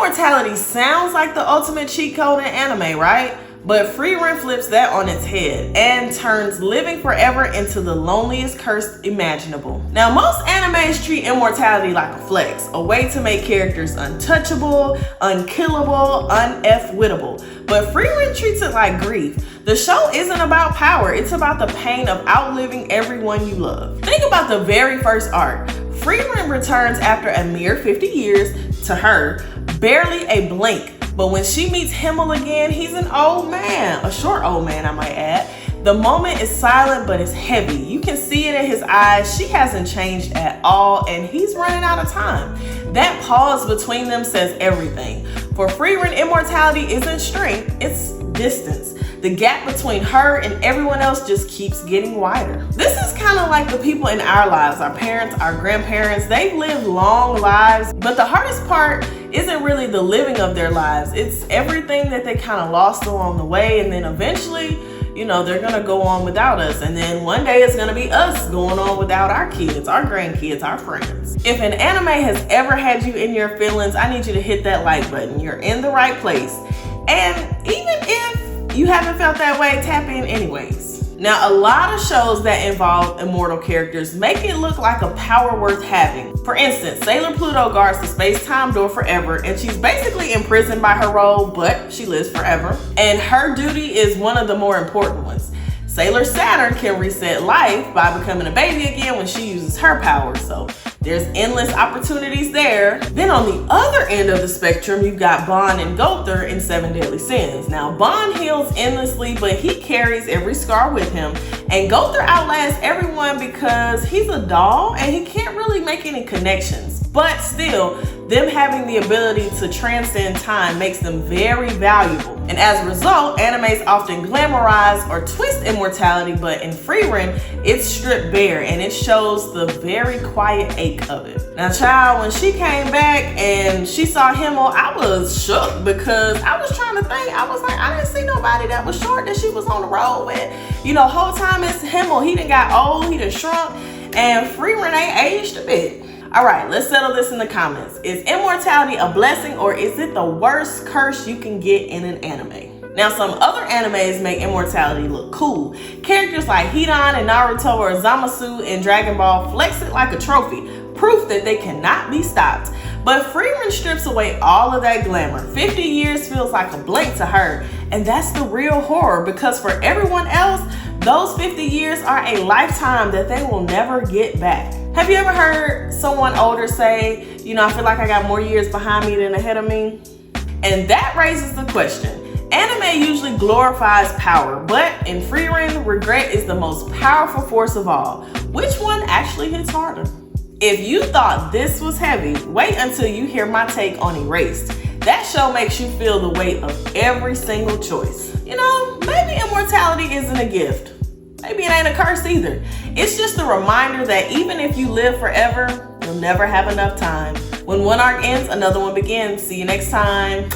Immortality sounds like the ultimate cheat code in anime, right? But Frieren flips that on its head and turns living forever into the loneliest curse imaginable. Now, most animes treat immortality like a flex, a way to make characters untouchable, unkillable, un-F-wittable. But Frieren treats it like grief. The show isn't about power, it's about the pain of outliving everyone you love. Think about the very first arc. Frieren returns after a mere 50 years, to her, barely a blink. But when she meets Himmel again, he's an old man, a short old man, I might add. The moment is silent, but it's heavy. You can see it in his eyes. She hasn't changed at all, and he's running out of time. That pause between them says everything. For Frieren, immortality isn't strength, it's distance. The gap between her and everyone else just keeps getting wider. This is kind of like the people in our lives, our parents, our grandparents. They've lived long lives, but the hardest part isn't really the living of their lives. It's everything that they kind of lost along the way, and then eventually, you know, they're gonna go on without us. And then one day it's gonna be us going on without our kids, our grandkids, our friends. If an anime has ever had you in your feelings, I need you to hit that like button. You're in the right place. And even if you haven't felt that way, tap in anyways. Now, a lot of shows that involve immortal characters make it look like a power worth having. For instance, Sailor Pluto guards the space-time door forever, and she's basically imprisoned by her role, but she lives forever. And her duty is one of the more important ones. Sailor Saturn can reset life by becoming a baby again when she uses her power, so there's endless opportunities there. Then on the other end of the spectrum, you've got Bond and Gother in Seven Deadly Sins. Now, Bond heals endlessly, but he carries every scar with him. And Gother outlasts everyone because he's a doll and he can't really make any connections. But still, them having the ability to transcend time makes them very valuable. And as a result, animes often glamorize or twist immortality, but in Frieren, it's stripped bare and it shows the very quiet ache of it. Now, child, when she came back and she saw Himmel, I was shook because I was trying to think. I was like, I didn't see nobody that was short that she was on the road with. You know, whole time it's Himmel. He done got old, he done shrunk, and Frieren ain't aged a bit. All right, let's settle this in the comments. Is immortality a blessing, or is it the worst curse you can get in an anime? Now, some other animes make immortality look cool. Characters like Hidan in Naruto or Zamasu in Dragon Ball flex it like a trophy, proof that they cannot be stopped. But Frieren strips away all of that glamour. 50 years feels like a blink to her, and that's the real horror, because for everyone else, those 50 years are a lifetime that they will never get back. Have you ever heard someone older say, you know, I feel like I got more years behind me than ahead of me? And that raises the question. Anime usually glorifies power, but in Frieren, regret is the most powerful force of all. Which one actually hits harder? If you thought this was heavy, wait until you hear my take on Erased. That show makes you feel the weight of every single choice. You know, maybe immortality isn't a gift. Maybe it ain't a curse either. It's just a reminder that even if you live forever, you'll never have enough time. When one arc ends, another one begins. See you next time.